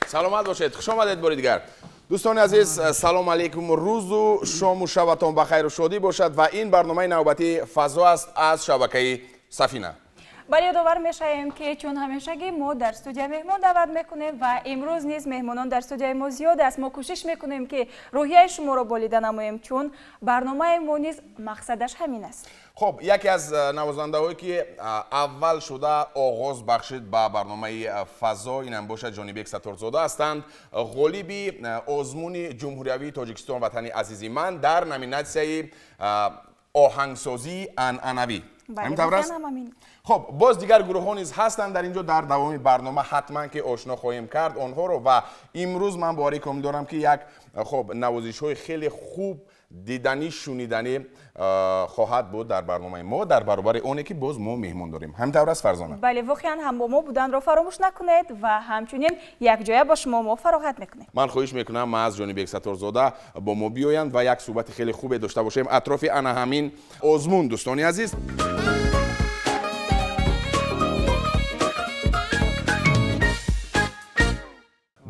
саломат бошед. хуш омадед бори дигар. дӯстони азиз, салом алейкум. рӯзу шому шабатон ба хайру шодӣ бошад ва ин барномаи навбатии фазо аст аз шабакаи Сафина. бар ёдовар мешавем ки чун ҳамешагӣ мо дар студия меҳмон даъват мекунем ва имрӯз низ меҳмонон дар студияи мо зиёд аст. мо кӯшиш мекунем ки рӯҳияи шуморо болида намоем, чун барномаи мо низ мақсадаш ҳамин аст. хоб, яке аз навозандаҳое ки аввал шуда оғоз бахшид ба барномаи фазо инам бошад ҷонибек Сатторзода ҳастанд, ғолиби озмуни ҷумҳуриявии Тоҷикистон ватани азизи ман дар номинатсияи оҳангсозии анъанавӣ. خب باز دیگر گروه ها نیز هستند در اینجا. در دوامی برنامه حتما که آشنا خواهیم کرد آنها رو و امروز من باور دارم که یک خب نوازش های خیلی خوب دیدنی شنیدنی خواهد بود در برنامه ما در برابر اونی که باز ما مهمان داریم. همینطور است فرزانه؟ بله، واقعا هم با ما بودن رو فراموش نکنید و همچنین یک جای با شما فراغت میکنیم. من خواهش میکنم از جانبک ستارزاده با ما بیایند و یک صحبت خیلی خوب داشته باشیم اطراف انا همین آزمون. دوستان عزیز،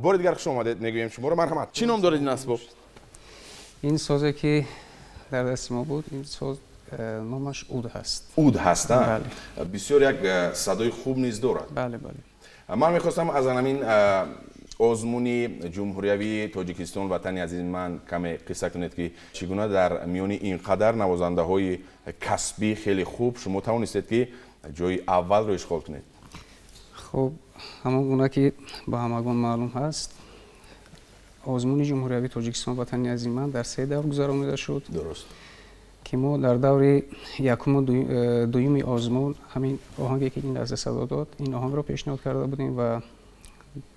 بار دیگر خوش آمدید میگویم شما رو. مرحمت. چی نام دارید این اسباب؟ این سازی که در دست ما بود، این ساز نامش عود هست. عود هست؟ بله. بسیار یک صدای خوب نیز دارد. بله بله. من میخواستم از همین آزمون جمهوریوی تاجیکستان وطن عزیز من کمی قصه کنید که چگونه در میان اینقدر نوازنده های کسبی خیلی خوب شما توانستید که جای اول رو اشغال کنید. خب همون که با همگان معلوم هست، آزمون جمهوریوی تاجیکستان وطن عزیز من در 3 دور گذرانیده شد. درست. که ما در دور یکم و دوم آزمون همین آهنگی که این لحظه صدا داد، این آهنگ رو پیشنهاد کرده بودیم و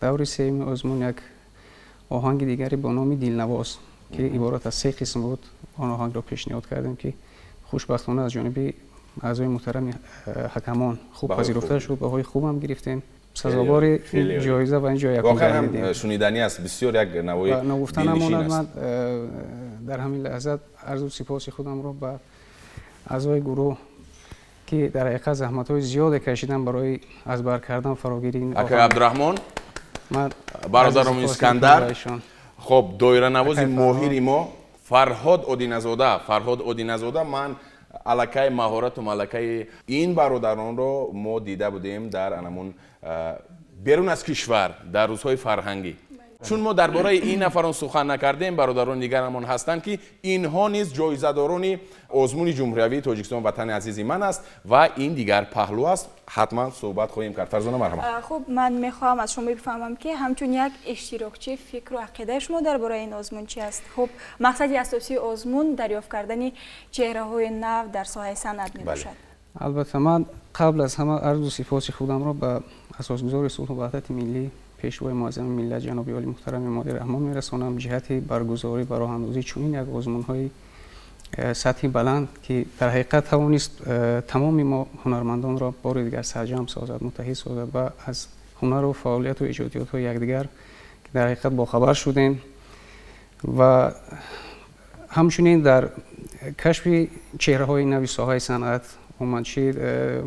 دور سوم آزمون یک آهنگ دیگری با نام دلنواز که عبارت از 3 قسم بود، آن آهنگ رو پیشنهاد کردیم که خوشبختانه از جانب اعضای محترم حکمان خوب پذیرفته شد. بهای خوب هم گرفتیم. سزاوار این جایزه و این جایزه واقعا هم شنیدنی است. بسیار یک نوای نگفتنمون من در همین لحظه عرض و سپاس خودم رو به اعضای گروه که در حقیقت زحمت‌های زیاد کشیدن برای از بر کردن فراگیری این آقای عبدالرحمن، برادرم اسکندر، خب دایره نواز ماهر ما فرهاد اودینزاده من علاقه مهارت و ملکه این برادران رو ما دیده بودیم در انمون بیرون از کشور در روزهای فرهنگی. چون ما درباره این نفران سخن نکردیم، برادران دیگرمان هستند که اینها نیز جایزه داران آزمون جمهوریوی تاجیکستان وطن عزیزی من است و این دیگر پهلو است. حتما صحبت خواهیم کرد. فرزانه مرحبا. خب من میخوام از شما بفهمم که همچون یک اشتراکچی فکر و عقیده شما درباره این آزمون چی است؟ خب مقصد اساسی آزمون دریافت کردن چهره های نو در ساحه صنعت میباشد. البته من قبل از همه عرض و سپاس خودم را به اساسگزار صلح و وحدت ملی پیشوای معظم ملت جناب عالی محترم امامی رحمان میرسانم جهت برگزاری و راهاندازی چنین یک آزمون‌های سطحی بلند که در حقیقت توانست تمام ما هنرمندان را بار دیگر سرجم سازد، متحد سازد و از هنر و فعالیت و ایجادیات یکدیگر که در حقیقت باخبر شدیم و همچنین در کشف چهره‌های نوی ساحه صنعت عموما چه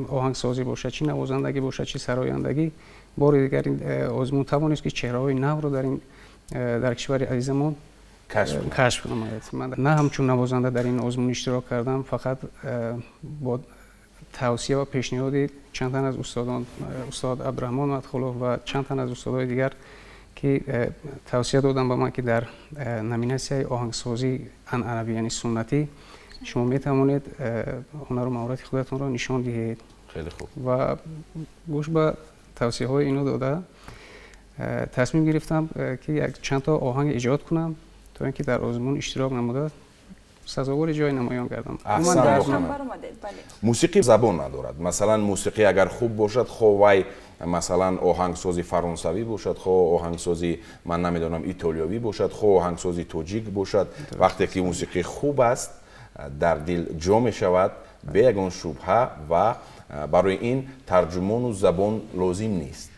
آهنگسازی باشد، چه نوازندگی باشد، چه سرایندگی، بار دیگر این آزمون توانست که چهره‌های نو رو در کشور عزیزمون کشف نماید. من نه همچون نوازنده در این آزمون اشتراک کردم، فقط با توصیه و پیشنهاد چند تن از استادان، استاد عبدالرحمن مدخلوف و چند تن از استادای دیگر که توصیه دادن به من که در نامیناسیون آهنگسازی انعنوی یعنی سنتی شما می توانید هنر و مهارت خودتون را نشان دهید. خیلی خوب. و گوش به توصیه های اینو داده تصمیم گرفتم که یک چند تا آهنگ ایجاد کنم تا اینکه در آزمون اشتراک نموده سزاوار جای نمایان گردم. موسیقی زبان ندارد. مثلا موسیقی اگر خوب باشد خوای مثلا آهنگسازی فرانسوی باشد، خو آهنگسازی من نمیدونم ایتالیایی باشد، خو آهنگسازی توجیک باشد، وقتی که موسیقی خوب است در دل جا می شود به یگان شبهه و برای این ترجمان و زبان لازم نیست.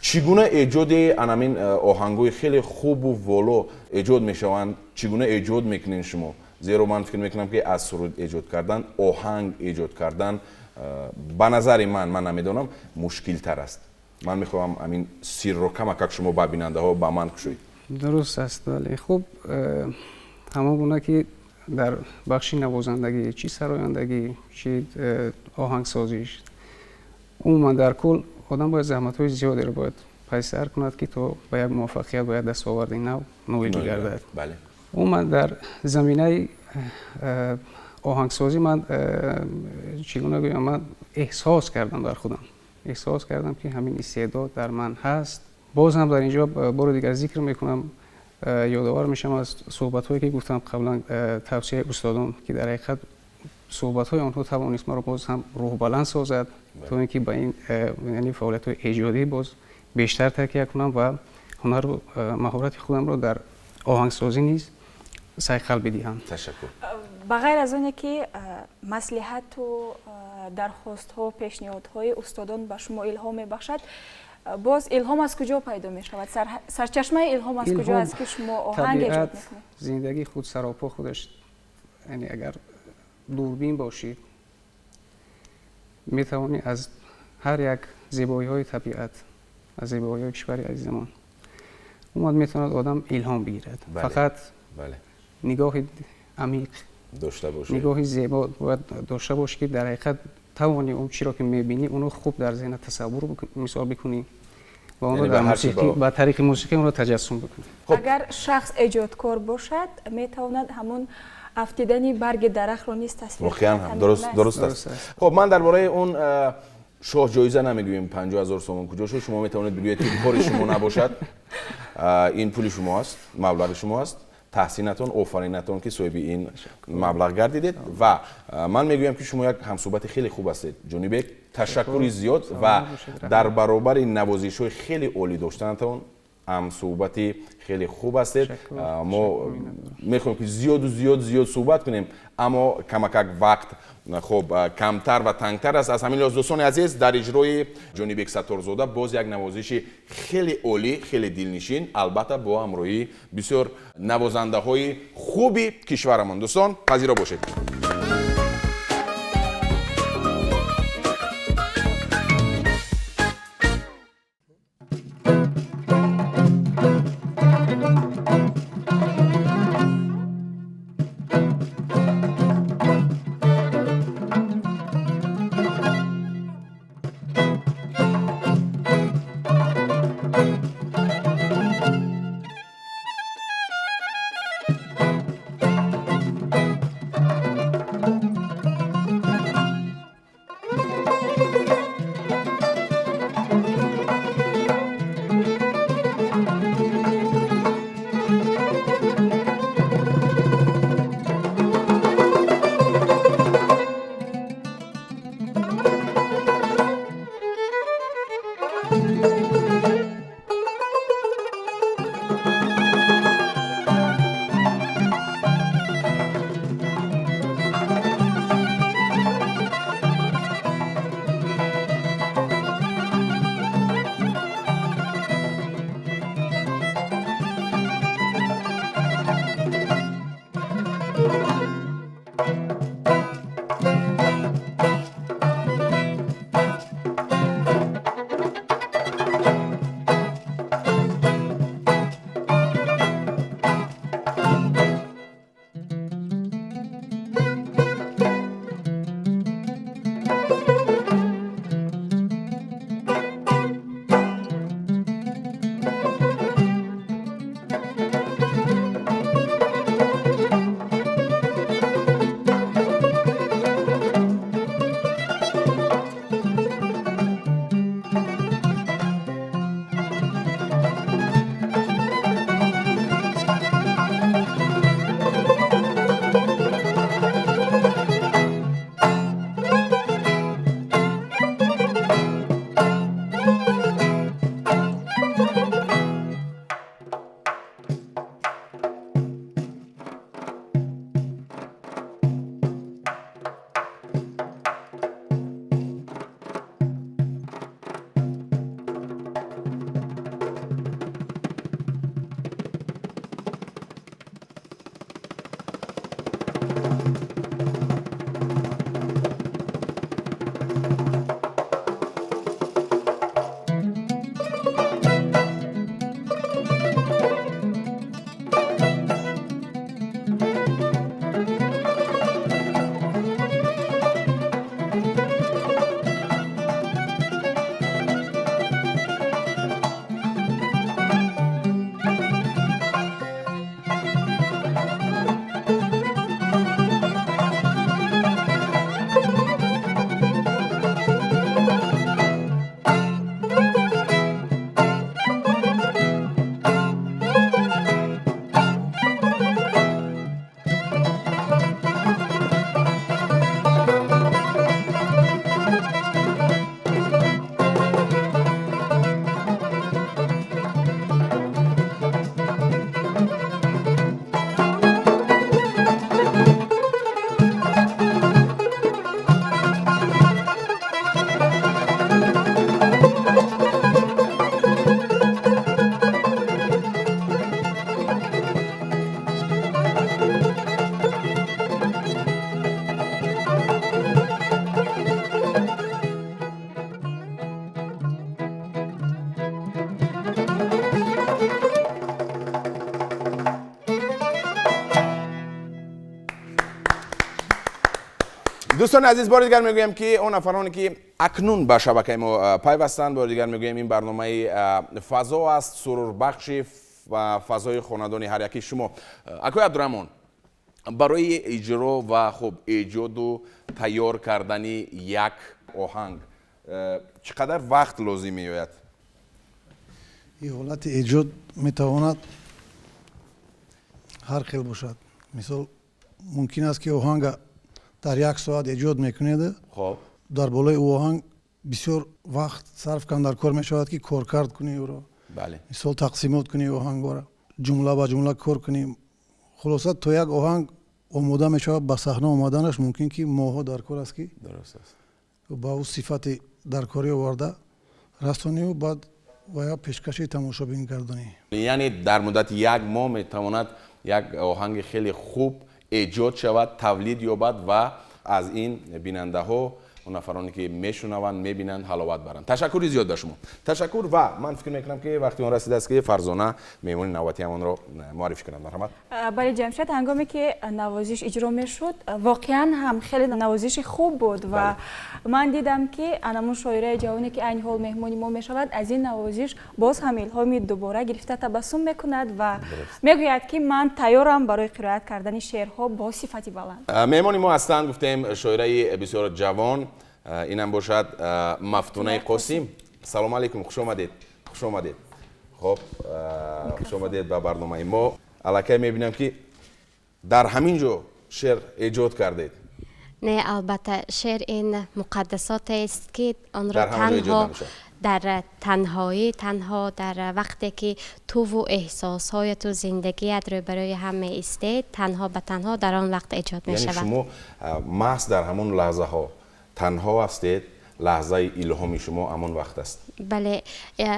چگونه ایجاد انامین آهنگوی خیلی خوب و والو ایجاد میشوند؟ چگونه ایجاد میکنین شما؟ زیرا من فکر میکنم که از سرود ایجاد کردن، آهنگ ایجاد کردن به نظر من نمیدونم مشکل تر است. من میخوام همین سیر رو کمک شما با بیننده ها با من کشوید. درست است. ولی خب همه اونا که در بخش نوازندگی چی سرایندگی چی آهنگسازیش عموما در کل آدم باید زحمت‌های زیادی رو باید پای سر کند که تا به یک موفقیت باید دستاورد نوعی بگردد. بله. عموما در زمینه آهنگسازی من چگونه بگم، من احساس کردم در خودم، احساس کردم که همین استعداد در من هست. باز هم در اینجا بار دیگر ذکر میکنم، یادآور میشم از صحبت‌هایی که گفتم قبلا، توصیه استادان که در حقیقت صحبت‌های آنها توانست ما رو باز هم روح بلند سازد تا اینکه با این یعنی فعالیت‌های ایجادی باز بیشتر تکیه کنم و هنر و مهارت خودم رو در آهنگسازی نیز سعی بدهم. تشکر. بغیر از اونه که مصلحت و درخواست ها و پیشنهاد های استادان به شما الهام میبخشد، باز الهام از کجا پیدا می شود؟ سرچشمه الهام از کجا است که شما آهنگ ایجاد میکنید؟ زندگی خود سراپا خودش، یعنی اگر دوربین باشید می توانی از هر یک زیبایی های طبیعت، از زیبایی های کشور عزیزمان اومد میتواند آدم الهام بگیرد. بله. فقط بله. نگاه عمیق داشته باشید، نگاه زیبا باید داشته باشی که در حقیقت توانی اون چیزی را که میبینی اونو خوب در ذهن تصور مثال بکنی و اون رو در موسیقی با طریق موسیقی اون رو تجسم بکنی. اگر شخص ایجادکار باشد میتواند همون افتیدنی برگ درخت رو نیز تصویر واقعا هم درست است. خب من درباره اون شاه جایزه نمیگویم 50,000 تومان کجا شد، شما میتونید بگویید که کار شما نباشد، این پول شما است، مبلغ شما است، تحسینتون آفرینتون که صاحب این مبلغ گردیدید و من میگویم که شما یک همصحبت خیلی خوب هستید جونی بیگ. تشکری زیاد و در برابر نوازش های خیلی عالی داشتنتون همصحبتی خیلی خوب هستید. ما میخوایم که زیاد صحبت کنیم اما کمک وقت خب کمتر و تنگتر است. از همین لحاظ دوستان عزیز در اجرای جونی بیگ ستارزاده باز یک نوازش خیلی عالی، خیلی دلنشین، البته با همراهی بسیار نوازنده های خوبی کشورمان. دوستان پذیرا باشید. دوستان عزیز بار دیگر میگویم که اون نفرانی که اکنون به شبکه ما پیوستند، بار دیگر میگویم این برنامه فضا است، سرور بخش و فضای خاندانی هر یکی شما. آقای عبدالرحمن، برای اجرا و خب ایجاد و تیار کردن یک آهنگ چقدر وقت لازم میآید؟ این حالت ایجاد میتواند هر خیل باشد. مثال ممکن است که آهنگ در یک ساعت ایجاد میکنید، خب در بالای او آهنگ بسیار وقت صرف کن در کار میشود که کارکرد کنی او را. بله. مثال تقسیمات کنی آهنگ را، جمله به جمله کار کنی. خلاصه تو یک آهنگ آماده میشود، به صحنه آمدنش ممکن که ماها در کار است که درست است. با او صفت در کاری آورده رسانی و بعد و یا پیشکشی تماشابین گردانی. یعنی در مدت یک ماه میتواند یک آهنگ خیلی خوب ایجاد شود، تولید یابد و از این بیننده ها اون نفرانی که میشنوند میبینند حلاوت برند. تشکر زیاد به شما. تشکر و من فکر میکنم که وقتی اون رسیده است که فرزانه میمون نوبتی همون رو معرفی کنم. مرحمت. بله جمشید، هنگامی که نوازش اجرا میشد واقعا هم خیلی نوازش خوب بود و من دیدم که انمون شاعره جوانی که این حال مهمانی ما میشود از این نوازش باز هم الهامی دوباره گرفته تبسم میکند و میگوید که من تیارم برای قرائت کردن شعرها با صفتی بلند. مهمانی ما هستند، گفتیم شاعره بسیار جوان، اینم باشد مفتونه قاسم. سلام علیکم، خوش آمدید. خوش آمدید. خب خوش آمدید به برنامه ما. الکی میبینم که در همین جا شعر ایجاد کردید. نه البته شعر این مقدسات است که آن را در تنهایی تنها در وقتی که تو و احساسهای تو زندگیت رو برای هم ایستید تنها به تنها در آن وقت ایجاد می شود. یعنی شما محض در همون لحظه ها تنها هستید، لحظه الهامی شما همون وقت است. بله،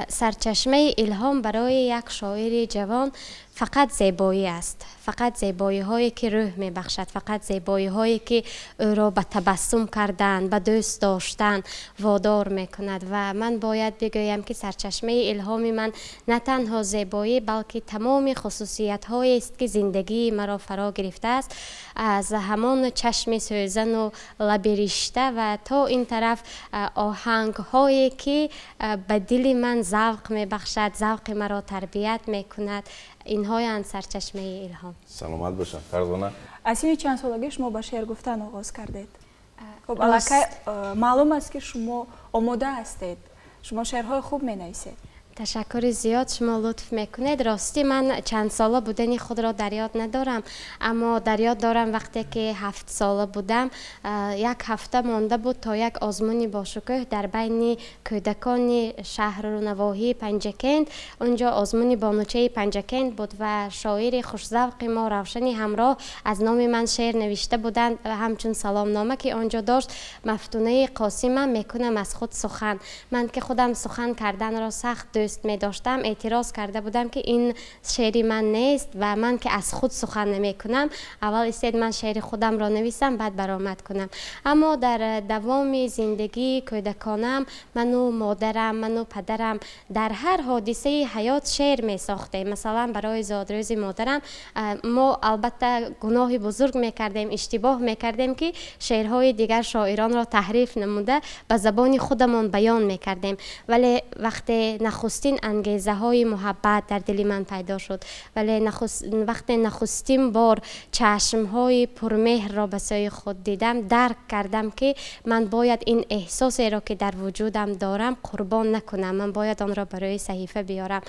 سرچشمه الهام برای یک شاعر جوان فقط زیبایی است، فقط زیبایی هایی که روح می بخشد، فقط زیبایی هایی که او را به تبسم کردن، به دوست داشتن وادار می کند و من باید بگویم که سرچشمه الهام من نه تنها زیبایی بلکه تمام خصوصیت هایی است که زندگی مرا فرا گرفته است، از همان چشم سوزن و لب رشته و تا این طرف آهنگ هایی که به دل من ذوق می بخشد، ذوق مرا تربیت می کند، اینها سرچشمه الهام. سلامت باشن. فرزانه، از این چند سالگی شما با شعر گفتن آغاز کردید؟ خب الکی معلوم است که شما آماده هستید، شما شعرهای خوب می نویسید. تشکر زیاد، شما لطف میکنید. راستی من چند ساله بودنی خود را در یاد ندارم، اما در یاد دارم وقتی که 7 ساله بودم یک هفته مانده بود تا یک آزمونی با شکوه در بین کودکان شهر و نواحی پنجکند. اونجا آزمونی بانوچه پنجکند بود و شاعر خوش‌ذوق ما روشنی همراه از نام من شعر نوشته بودند و همچون سلام نامه که آنجا داشت مفتونه قاسم میکنم از خود سخن. من که خودم سخن کردن را سخت دوست می داشتم اعتراض کرده بودم که این شعری من نیست و من که از خود سخن نمی کنم، اول استید من شعر خودم را نویسم بعد برآمد کنم. اما در دوام زندگی کودکانم من و مادرم، من و پدرم در هر حادثه حیات شعر می ساختیم. مثلا برای زادروز مادرم ما البته گناه بزرگ می کردیم، اشتباه می کردیم که شعرهای دیگر شاعران را تحریف نموده به زبان خودمان بیان می کردیم، ولی وقتی نخستین انگیزه های محبت در دل من پیدا شد، ولی وقتی نخستین بار چشم های پرمهر را به سوی خود دیدم درک کردم که من باید این احساسی را که در وجودم دارم قربان نکنم، من باید آن را برای صحیفه بیارم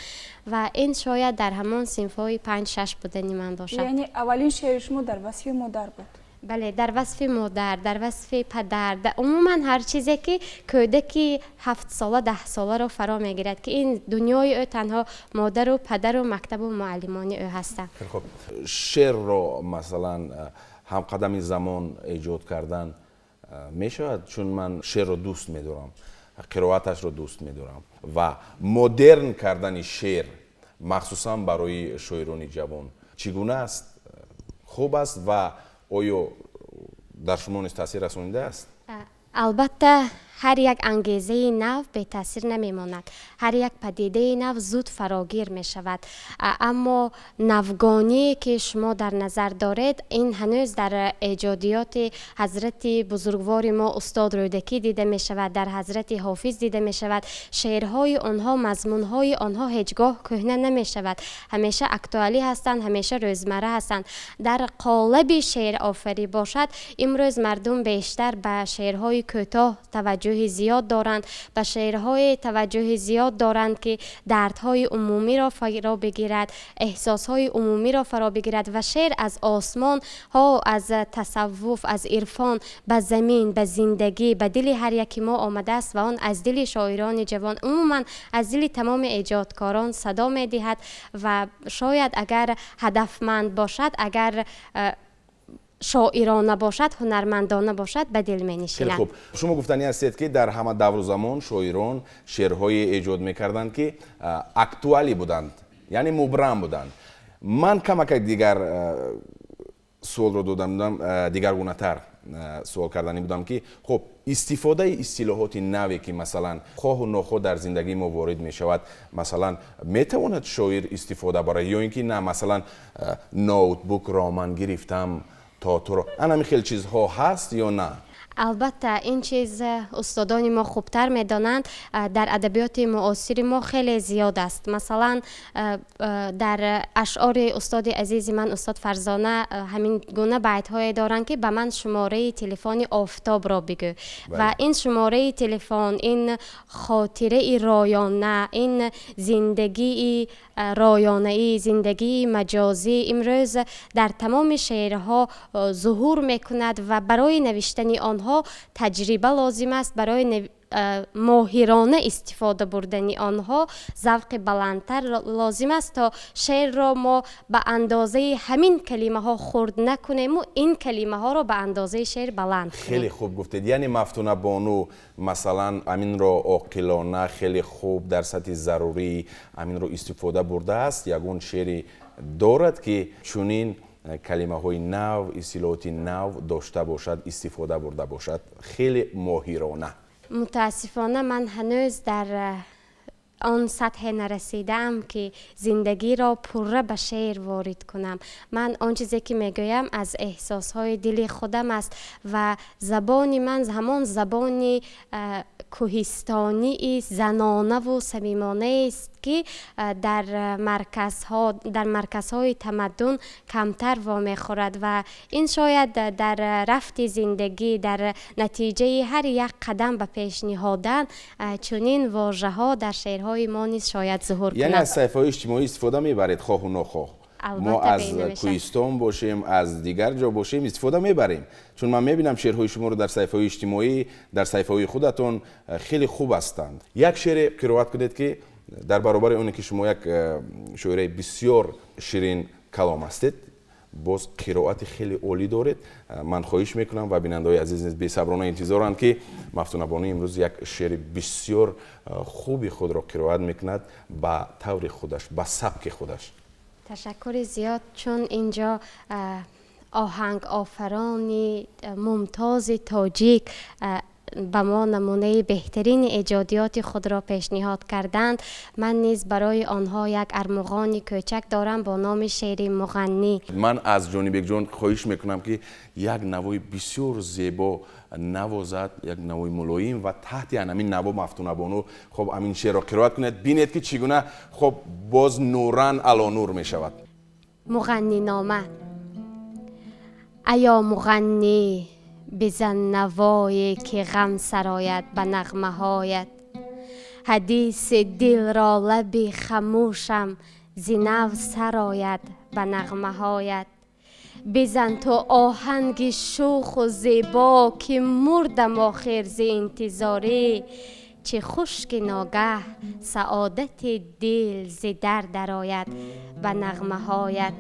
و این شاید در همان صنف‌های 5-6 بودنی من باشد. یعنی اولین شعر شما در وصف مادر بود؟ بله، در وصف مادر، در وصف پدر، عموما هر چیزی که کودکی 7 ساله 10 ساله رو فرا میگیرد که این دنیای او تنها مادر و پدر و مکتب و معلمان او هستند. خب شعر رو مثلا هم قدم زمان ایجاد کردن میشود، چون من شعر رو دوست میدارم، قرائتش رو دوست میدارم و مدرن کردن شعر مخصوصا برای شاعران جوان چگونه است؟ خوب است و آیا در شما نیز تاثیر رسانیده است؟ البته هر یک انگیزه نو به تاثیر نمیماند، هر یک پدیده نو زود فراگیر می شود. اما نوگانی که شما در نظر دارید این هنوز در ایجادیات حضرت بزرگوار ما استاد رودکی دیده می شود، در حضرت حافظ دیده می شود. شعرهای آنها، مضمونهای آنها هیچگاه کهنه نمی شود، همیشه اکتوالی هستند، همیشه روزمره هستند. در قالب شعر آفری باشد، امروز مردم بیشتر به شعرهای کوتاه توجه زیاد دارند، به شعرهای توجه زیاد دارند که دردهای عمومی را فرا بگیرد، احساسهای عمومی را فرا بگیرد و شعر از آسمان ها، از تصوف، از عرفان به زمین، به زندگی، به دل هر یکی ما آمده است و آن از دل شاعران جوان، عموما از دل تمام ایجادکاران صدا می دهد و شاید اگر هدفمند باشد، اگر شاعرانه باشد، هنرمندانه باشد، به دل می نشیند. خیلی خوب. شما گفتنی هستید که در همه دور و زمان شاعران شعرهای ایجاد میکردند که اکتوالی بودند، یعنی مبرم بودند. من کمک دیگر سوال رو دادم، دیگر گونه تر سوال کردنی بودم که خب استفاده اصطلاحات نوی که مثلا خواه و ناخواه در زندگی ما وارد می شود، مثلا می تواند شاعر استفاده برای، یا اینکه نه مثلا نوتبوک را من گرفتم تا تو را، همین خیلی چیزها هست یا نه؟ البته این چیز استادان ما خوبتر میدانند، در ادبیات معاصر ما خیلی زیاد است. مثلا در اشعار استاد عزیز من استاد فرزانه همین گونه بیت های دارند که به من شماره تلفن آفتاب را بگو و این شماره تلفن، این خاطره رایانه، این زندگی رایانه‌ای، زندگی مجازی امروز در تمام شعرها ظهور میکند و برای نوشتن آنها تجربه لازم است، برای ماهرانه استفاده بردن آنها ذوق بلندتر لازم است تا شعر را ما به اندازه همین کلمه ها خرد نکنیم و این کلمه ها را به اندازه شعر بلند کنیم. خیلی خوب گفتید. یعنی مفتونه بانو مثلا امین را عاقلانه خیلی خوب در سطح ضروری امین را استفاده برده است، یگون شعری دارد که چنین کلمه های نو، اصطلاحات نو داشته باشد، استفاده برده باشد، خیلی ماهرانه. متاسفانه من هنوز در آن سطح نرسیدم که زندگی را پره به شعر وارد کنم. من آن چیزی که میگویم از احساسهای دل خودم است و زبان من همان زبان کوهستانی است، زنانه و صمیمانه است که در مرکزهای تمدن کمتر وامی خورد و این شاید در رفت زندگی، در نتیجه هر یک قدم به پیش نهادن چنین واژه ها در شعرهای ما نیز شاید ظهور کند. یعنی از صحیفه‌های اجتماعی استفاده میبرید خواه و ناخواه؟ ما از کوهستان باشیم، از دیگر جا باشیم استفاده میبریم، چون من میبینم شعرهای شما رو در صحیفه‌های اجتماعی، در صحیفه‌های خودتون خیلی خوب هستند. یک شعر قرائت کنید که در برابر اونی که شما یک شاعر بسیار شیرین کلام هستید، باز قرائت خیلی عالی دارید. من خواهش میکنم و بیننده‌های عزیز بی‌صبرانه انتظارند که مفتونه بانو امروز یک شعر بسیار خوبی خود را قرائت میکند به طور خودش، به سبک خودش. تشکر زیاد، چون اینجا آهنگ آفرانی ممتاز تاجیک به ما نمونه بهترین ایجادیات خود را پیشنهاد کردند. من نیز برای آنها یک ارمغان کوچک دارم با نام شعر مغنی. من از جانی بیگ جان خواهش میکنم که یک نوای بسیار زیبا نوازد، یک نوای ملایم و تحت همین نوا مفتونه بانو خب همین شعر را قرائت کنید، بینید که چگونه خب باز نورن علی نور می شود. مغنی نامه. ایا مغنی بزن نوایی که غم سراید به نغمه هایت، حدیث دل را لبی خموشم ز نو سراید به نغمه هایت. بزن تو آهنگ شوخ و زیبا که مردم آخر ز انتظاری، چه خوش که ناگه سعادت دل ز در درآید به نغمه هایت.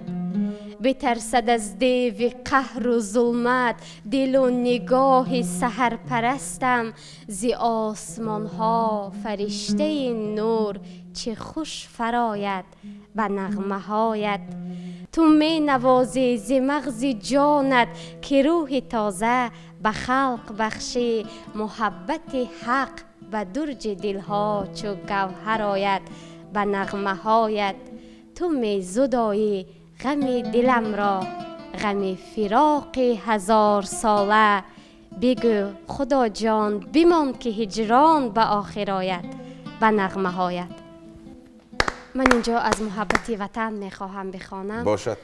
بترسد از دیو قهر و ظلمت دل و نگاه سحر پرستم، ز آسمان ها فرشته نور چه خوش فراید به نغمه هایت. تو می نوازی ز مغز جانت که روح تازه به خلق بخشی. محبت حق به درج دلها چو گوهر آید به نغمه هایت. تو می زدایی غم دلم را، غم فراق هزار ساله. بگو خدا جان بمان که هجران به آخر آید به نغمه هایت. من اینجا از محبت وطن میخواهم بخوانم. باشد.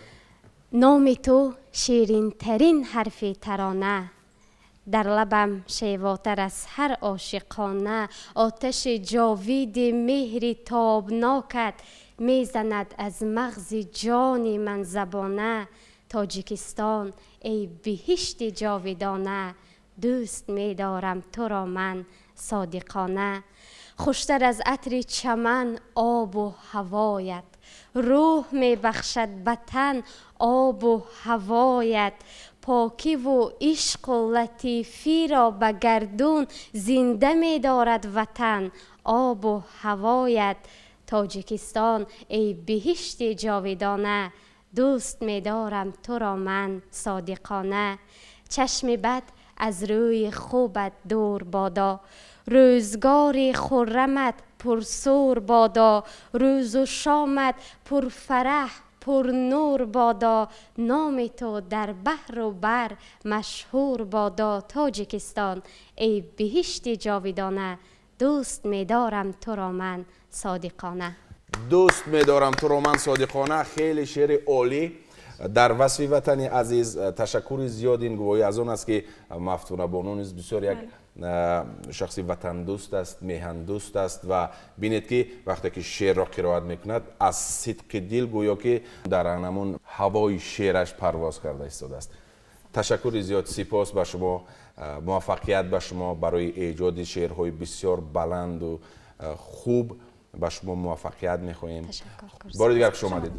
نام تو شیرین ترین حرف ترانه، در لبم شیواتر از هر عاشقانه. آتش جاوید مهر تابناکت میزند از مغز جان من زبانه. تاجیکستان ای بهشت جاویدانه، دوست می‌دارم تو را من صادقانه. خوشتر از عطر چمن آب و هوایت، روح می‌بخشد به تن آب و هوایت. پاکی و عشق و لطیفی را به گردون زنده می‌دارد وطن آب و هوایت. تاجیکستان ای بهشت جاویدانه، دوست می‌دارم تو را من صادقانه. چشم بد از روی خوبت دور بادا، روزگار خرمت پرسور بادا. روز و شامت پر فرح پر نور بادا، نام تو در بحر و بر مشهور بادا. تاجیکستان ای بهشت جاویدانه، دوست می‌دارم تو را من صادقانه. دوست می‌دارم تو را من صادقانه، خیلی شعر عالی در وصف وطن عزیز. تشکر زیاد این گواهی از اون است که مفتونه بانو نیز بسیار یک شخصی وطن دوست است، میهن دوست است و بینید که وقتی که شعر را قرائت میکند از صدق دل گویا که در همون هوای شعرش پرواز کرده ایستاده است. تشکر زیاد، سپاس به شما، موفقیت به شما برای ایجاد شعرهای بسیار بلند و خوب. به شما موفقیت میخواهیم. بار دیگر خوش آمدید.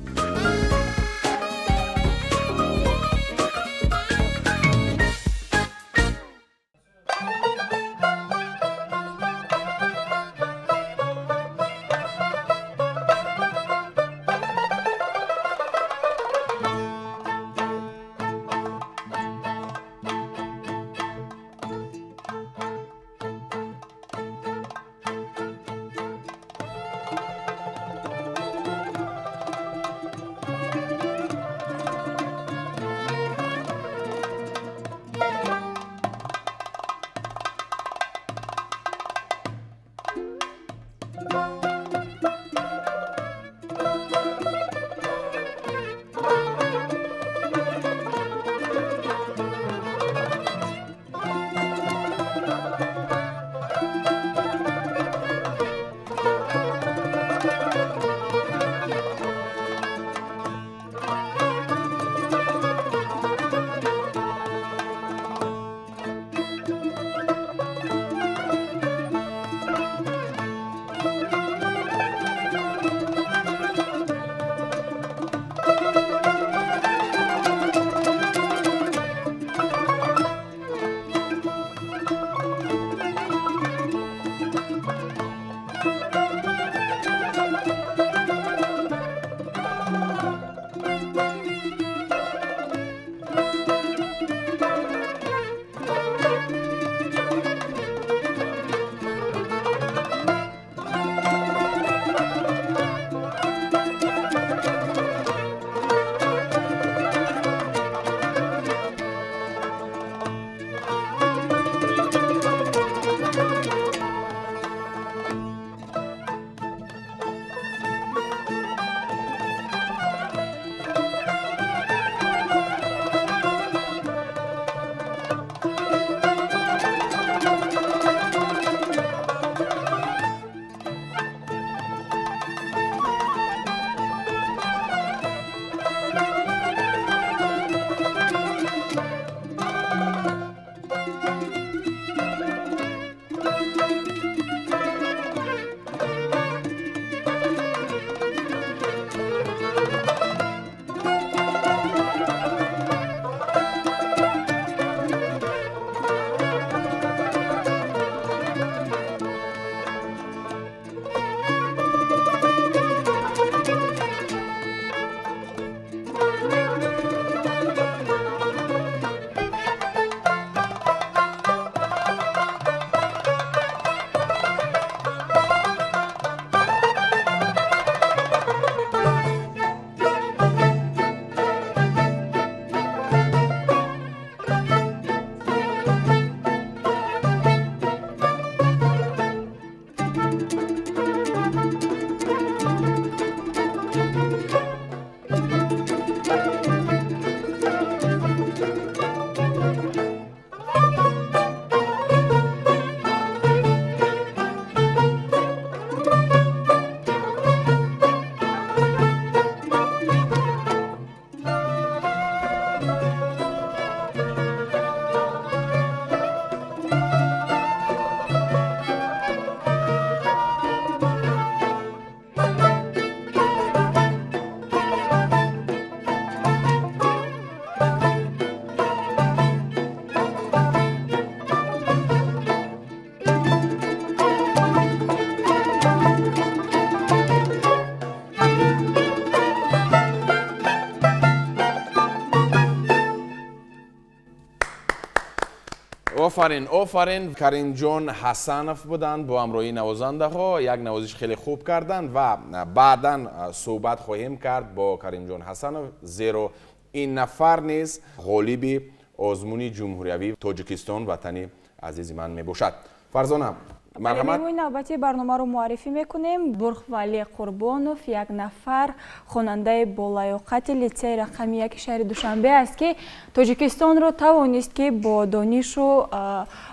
آفرین کریمجان حسنов بودند با همراهی نوازنده ها. یک نوازش خیلی خوب کردند و بعدا صحبت خواهیم کرد با کریمجان حسنов زیرا این نفر نیز غالب آزمون جمهوری تاجیکستان وطنی عزیز من می باشد. فرزانه مرحمت. این نوبتی برنامه رو معرفی میکنیم. برخوالی قربانوف یک نفر خواننده با لیاقت لیسه رقمی 1 شهر دوشنبه است که تاجیکستان رو توانست که با دانش و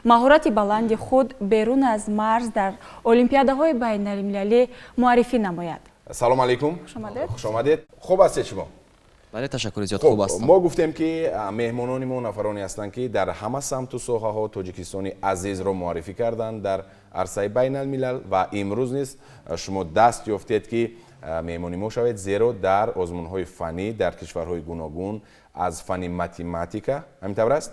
مهارت بلند خود بیرون از مرز در المپیادهای بین المللی معرفی نماید. سلام علیکم. خوش آمدید. خوب هستید شما؟ بله تشکر زیاد خوب هستم. ما گفتیم که مهمانان ما نفرانی هستند که در همه سمت و ساحه ها تاجیکستانی عزیز را معرفی کردند در عرصه بین الملل و امروز نیز شما دست یافتید که مهمانی ما شوید زیرا در آزمون های فنی در کشورهای گوناگون از فن متماتیکا همینطور است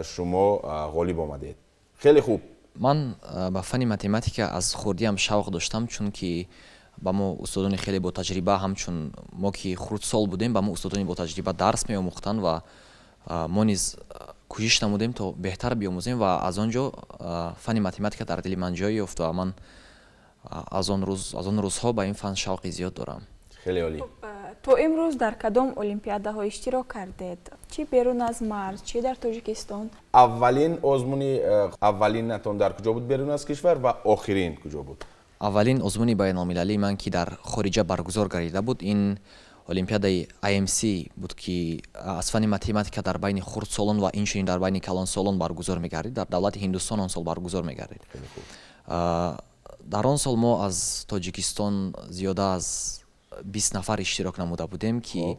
شما غالب آمدید. خیلی خوب. من با فن متماتیکا از خردیم شوق داشتم چون که با ما استادان خیلی با تجربه همچون ما که خردسال بودیم با ما استادان با تجربه درس می‌آموختند و ما نیز کوشش نمودیم تا بهتر بیاموزیم و از آنجا فن متماتیکا در دل من جای یافت و من از آن روزها با این فن شوق زیاد دارم. خیلی عالی. تو امروز در کدام المپیاده ها اشتراک کردید؟ چی بیرون از مرز، چی در تاجیکستان؟ اولین آزمون اولین نتون در کجا بود بیرون از کشور و آخرین کجا بود؟ اولین آزمون بین المللی من که در خارج برگزار گردیده بود این المپیادای IMC بود که از فن متماتیکا در بین خردسالان و اینچنین در بین کلانسالان برگزار می‌گردید. در دولت هندوستان آن سال برگزار می‌گردید. در آن سال ما از تاجیکستان زیاده از 20 نفر اشتراک نموده بودیم که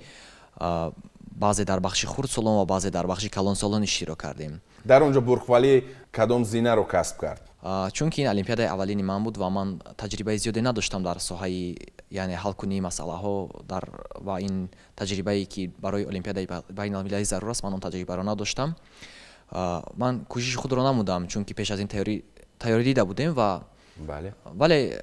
بعضی در بخش خردسالان و بعضی در بخش کلانسالان اشتراک کردیم. در اونجا برخوالی کدام زینه رو کسب کرد؟ چون که این المپیادای اولین من بود و من تجربه زیادی نداشتم در ساحه یعنی حل کنی مسئله ها و این تجربه‌ای که برای المپیادای بین المللی ضرور است من اون تجربه را نداشتم. من کوشش خود را نمودم چون که پیش از این تیاری دیده بودیم و ولی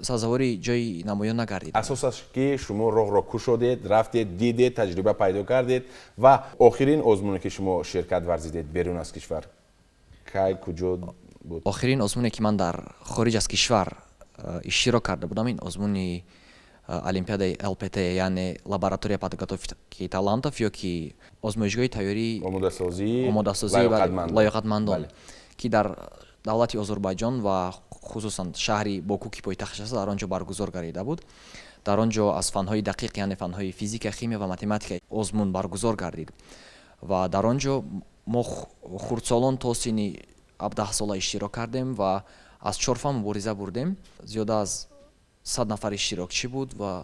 سازواری جای نمایان نگردید. اساسش که شما راه را کشیدید، رفتید، دیدید، تجربه پیدا کردید و آخرین آزمونی که شما شرکت ورزیدید بیرون از کشور کجا بود؟ آخرین آزمونی که من در خارج از کشور اشتراک کرده بودم این آزمون المپیادای LPT یعنی لابراتوری подготовки талантов یا که آزمایشگاه تیاری آماده سازی لایقتمندان که در دولت آذربایجان و خصوصا شهر باکو که پایتختش است در آنجا برگزار گردیده بود. در آنجا از فن‌های دقیق یعنی فن‌های فیزیک، شیمی و متماتیک آزمون برگزار گردید و در آنجا ما خردسالان تا سن 17 ساله اشتراک کردیم و از 4 فن مبارزه بردیم. زیاده از 100 نفر اشتراکچی بود و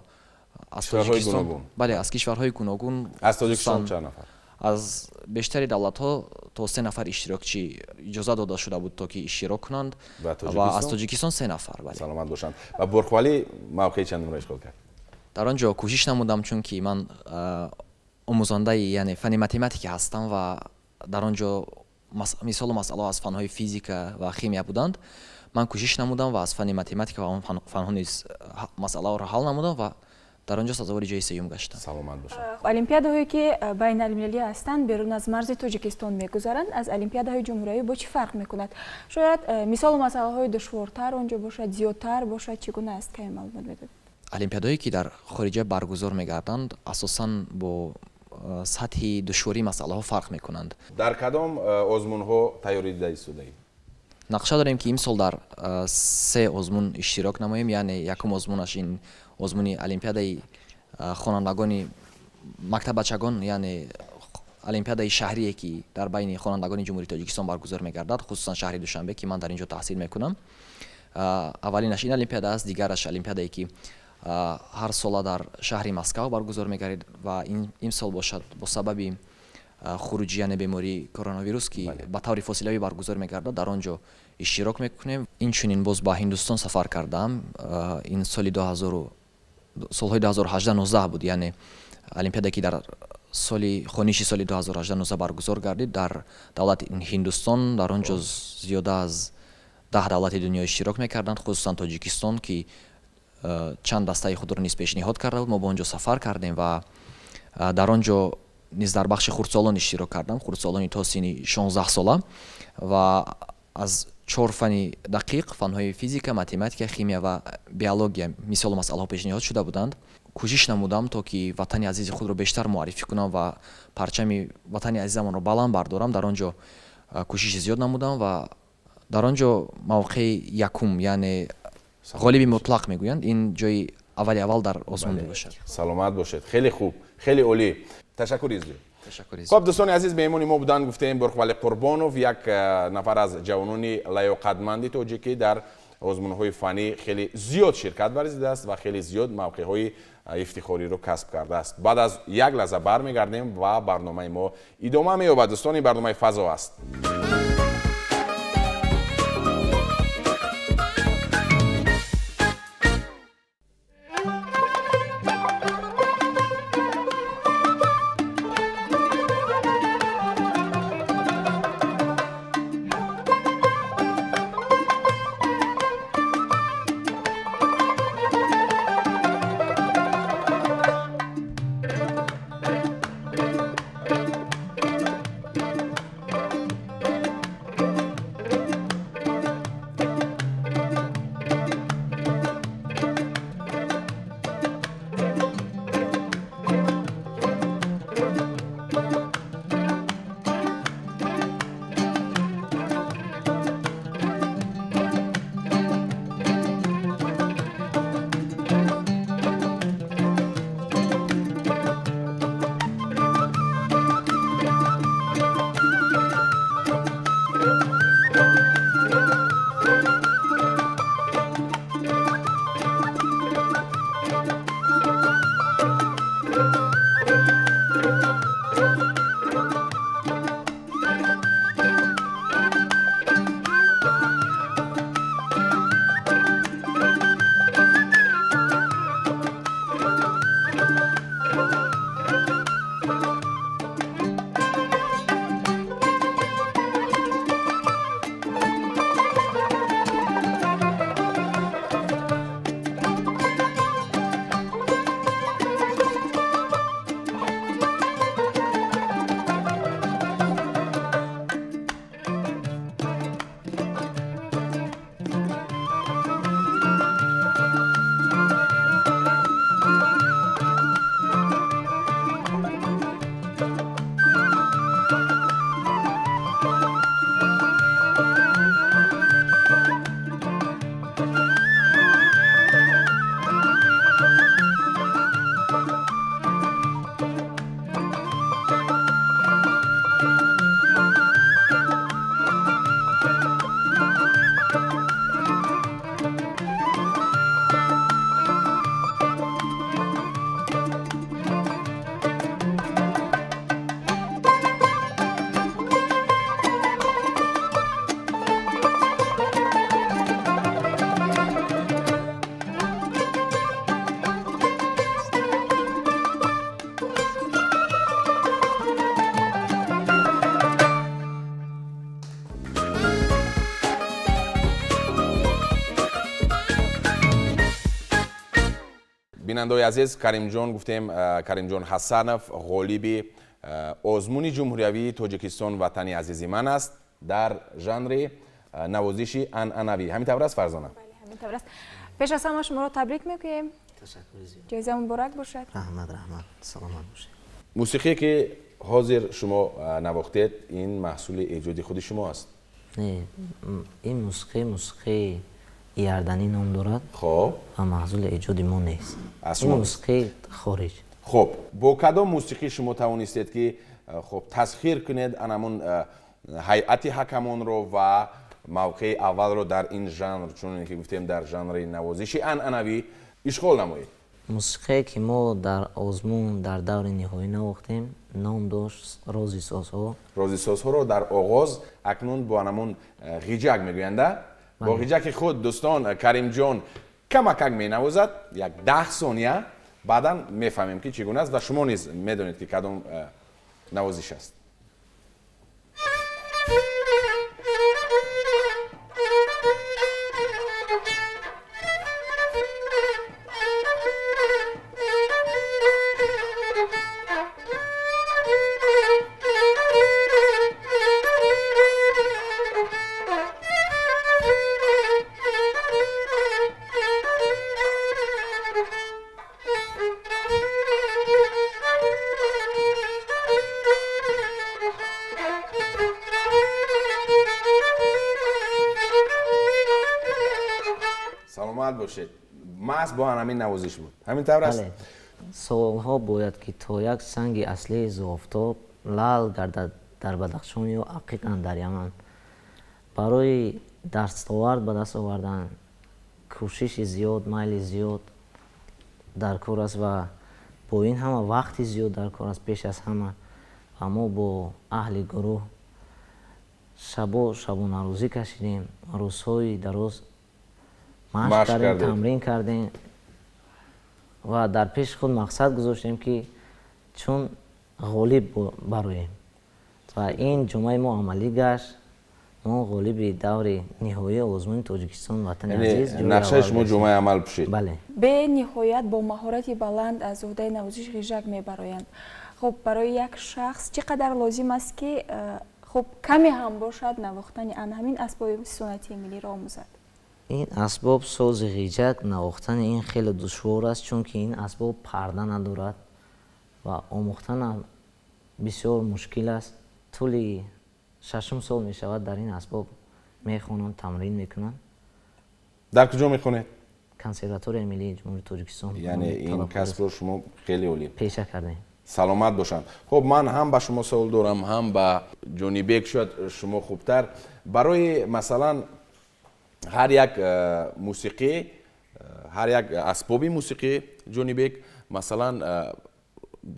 از تاجیکستان بله از کشورهای گوناگون. از تاجیکستان چند نفر؟ از بیشتر دولت‌ها تا 3 نفر اشتراکچی اجازه داده شده بود تا که اشتراک کنند و از تاجیکستان 3 نفر. بله. سلامت باشند. و برخوالی موقع چندم را اشغال کرد؟ در آنجا کوشش نمودم چون که من آموزنده یعنی فن متماتیک هستم و در آنجا مثال مسئله از فن‌های فیزیک و شیمی بودند. من کوشش نمودم و از فن متماتیک و آن فن‌ها نیز مسئله را حل نمودم و در آنجا سازوار جای سوم گشتم. سلامت باشید. المپیادهایی که بین المللی هستند بیرون از مرز تاجیکستان میگذرند از المپیادهای جمهوری با چی فرق میکند؟ شاید مثال و مسئله های دشوارتر آنجا باشد، زیادتر باشد، چگونه است که معلومات بدید؟ المپیادهایی که در خارج برگزار میگردند اساساً با سطح دشواری مسئله ها فرق میکنند. در کدام آزمون ها تیاری دیده اید؟ نقشه داریم که این سال در 3 آزمون اشتراک نماییم یعنی یکم آزمونش این آزمون المپیادای خوانندگان مکتب بچگان یعنی المپیادای شهری که در بین خوانندگان جمهوری تاجیکستان برگزار میگردد خصوصا شهر دوشنبه که من در اینجا تحصیل میکنم. اولینش این المپیادا است، دیگرش المپیادایی که هر سال در شهر مسکو برگزار میگردد و این سال باشد با سبب خروجی یعنی بیماری کرونا ویروس که به طور فاصله‌ای برگزار میگردد در آنجا اشتراک میکنیم. این چنین باز با هندوستان سفر کردم. این سالهای 2018-19 بود یعنی المپیادا که در خونیش سال 2018-19 برگزار گردید در دولت هندوستان. در آنجا زیاده از 10 دولت دنیا اشتراک میکردند خصوصا تاجیکستان که چند دسته خود را نیز پیشنهاد کرده بود. ما با آنجا سفر کردیم و در آنجا низ дар бахши хурдсолон иштирок кардам, хурдсолони то синни 16 сола ва аз 4 фани дақиқ, фанҳои физика, математика, химия ва биология мисолу масъалаҳо пешниҳод шуда буданд. кӯшиш намудам то ки ватани азизи худро бештар муаррифӣ кунам ва парчами ватани азизамонро баланд бардорам. Дар он ҷо кӯшиши зиёд намудам ва дар он ҷо мавқеи якум, яъне ғолиби мутлақ мегӯянд, ин ҷои аввали аввал дар озмун мебошад. саломат бошед. хеле хуб, хеле олӣ. ташаккур изҷӯ. Ташаккур. خب دوستان عزیز مهمون ما بودن گفتیم برخوال قربانوف یک نفر از جوانان لیاقتمند تاجیکی در آزمون‌های فنی خیلی زیاد شرکت ورزیده است و خیلی زیاد موقع‌های افتخاری رو کسب کرده است. بعد از یک لحظه برمیگردیم و برنامه ما ادامه می‌یابد. دوستان این برنامه فضا است. بیننده‌های عزیز، کریم جان گفتیم، کریم جان حسنوف غالب آزمون جمهوری تاجیکستان وطنی عزیز من است در ژانر نوازش عنعنوی. همین طور است فرزانه؟ بله، همین طور است. پیش از همه شما رو تبریک میگوییم. تشکر زیاد. جایزه مبارک باشد. رحمت سلامت باشید. موسیقی که حاضر شما نواختید این محصول ایجادی خود شما است؟ نه، این موسیقی یاردنی نام دارد. خب و محصول ایجادی ما نیست. این موسیقی خارج. خب با کدام موسیقی شما توانستید که خب تسخیر کنید انمون هیئت حکمان رو و موقع اول رو در این ژانر، چون که گفتیم در ژانر نوازش عنعنوی اشغال نمایید؟ موسیقی که ما در آزمون در دور نهایی نواختیم نام داشت رازی سازها. رازی سازها رو در آغاز اکنون با انمون غیجک میگوینده. با غیجک خود دوستان کریم جان کمک می نوازد، یک 10 ثانیه بعدا میفهمیم که چگونه است و شما نیز میدونید که کدام نوازش است. سلامت باشید. محض با همین نوازش بود. همین طور است؟ بله. سالها باید که تا یک سنگ اصلی زافتاب لال گردد در بدخشان یا عقیقاً در یمن. برای دستاورد به دست آوردن کوشش زیاد، میل زیاد در کار است و با این همه وقت زیاد در کار است. پیش از همه اما با اهل گروه شبانه روزی کشیدیم، روزهای دراز مشق کردیم، تمرین کردیم و در پیش خود مقصد گذاشتیم که چون غالب برویم و این جمعه ما عملی گشت. ما غالب دور نهایی آزمون تاجیکستان وطن عزیز نقشه شما جمعه عمل بشید. بله. به نهایت با مهارت بلند از عهده نوازش غیژک میبرایند. خب برای یک شخص چقدر لازم است که خب کمی هم باشد نواختن همین اسباب سنتی ملی را آموزد؟ این اسباب ساز غیژک نواختن این خیلی دشوار است چون که این اسباب پرده ندارد و آموختن هم بسیار مشکل است. طول 6 سال می شود در این اسباب میخوانند، تمرین میکنند. در کجا میخونید؟ کنسرواتوری ملی جمهوری تاجیکستان. یعنی این کسب رو شما خیلی عالی پیشه کردیم. سلامت باشند. خب من هم به شما سوال دارم، هم به جونی بیگ شد شما خوبتر. برای مثلا هر یک موسیقی، هر یک اسبابی موسیقی جونی بیگ، مثلا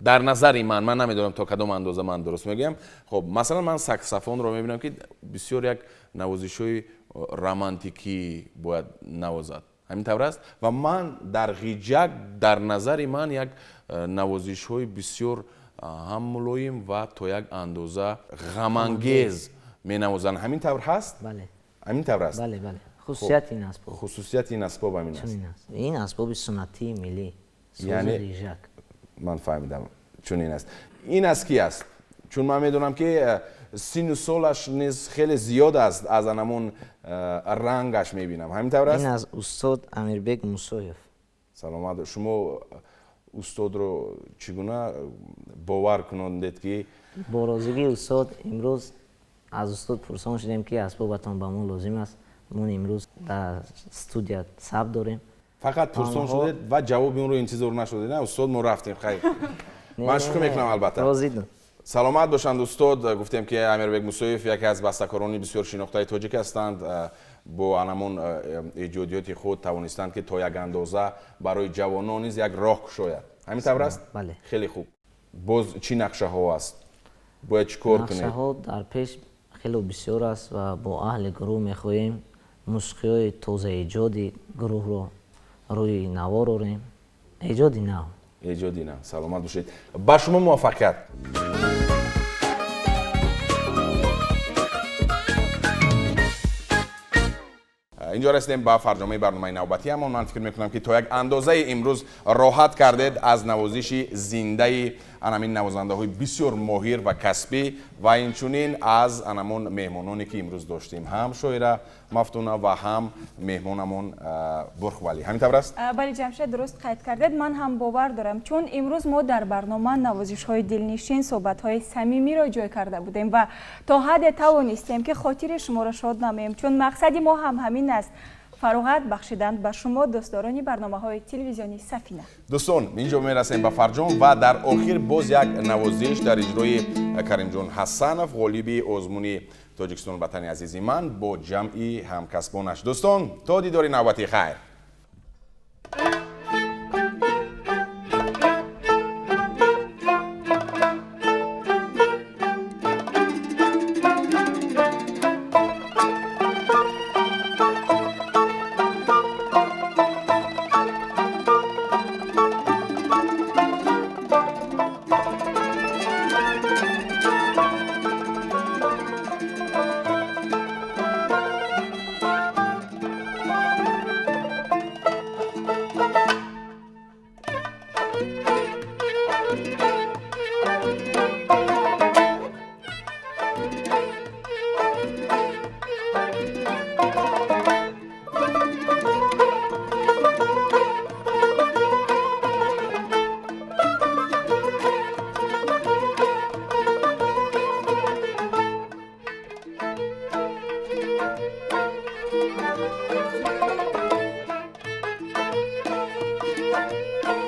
در نظر من نمیدونم تا کدام اندازه من درست میگم، خب مثلا من ساکسافون رو میبینم که بسیار یک نوازش‌های رمانتیکی باید نوازد، همین طور است. و من در غیژک در نظر من یک نوازش‌های بسیار هم ملایم و تا یک اندازه غم انگیز می نوازن، همین طور هست؟ بله. همین طور است؟ بله بله. خصوصیت این اسباب. خصوصیت این اسباب همین است. این اسباب سنتی ملی ساز یعنی غیژک. من فهمیدم چون این است. این از کی است؟ چون من میدونم که سین و سالش نیز خیلی زیاد است، از همون رنگش میبینم، همین طور است؟ این از استاد امیربگ موسویف. سلامت. شما استاد رو چگونه باور کنندید که با رازگی استاد امروز از استاد پرسان شدیم که اسبابتان به ما لازم است، ما امروز در استودیو ثبت داریم. فقط پرسان شدید و جواب اون رو انتظار نشدید؟ نه استاد ما رفتیم خیر. من شکر میکنم. البته رازیدم. سلامت باشند استاد. گفتیم که امیربگ موسویف یکی از بسته‌کاران بسیار شناخته تاجیک هستند. با همون ایجادیات خود توانستند که تا یک اندازه برای جوانان نیز یک راه گشاید، همین طور است؟ بله. خیلی خوب. باز چی نقشه ها است؟ باید چیکار کنید؟ نقشه ها در پیش خیلی بسیار است و با اهل گروه میخواهیم موسیقی های تازه ایجادی گروه رو روی نوار آوریم. ایجادی نه. ایجادی نه. سلامت باشید. با شما موفقیت. اینجا رسیدیم به فرجامه برنامه نوبتی اما من فکر میکنم که تا یک اندازه امروز راحت کردید از نوازش زنده همین نوازنده های بسیار ماهر و کسبی و اینچنین از همون مهمانانی که امروز داشتیم، هم شاعره مفتونه و هم مهمانمون برخ ولی، همین طور است؟ بله جمشید درست قید کردید. من هم باور دارم چون امروز ما در برنامه نوازش های دلنشین، صحبت های صمیمی را جای کرده بودیم و تا حد توانستیم که خاطر شما را شاد نماییم، چون مقصد ما هم همین است، فراغت بخشیدن به شما دوستداران برنامه های تلویزیونی سفینه. دوستان اینجا میرسیم به فرجام و در آخر باز یک نوازش در اجرای کریم جان حسنов غالب آزمون تاجیکستان وطن عزیزی من با جمعی همکسبانش. دوستان تا دیدار نوبتی خیر. Thank you.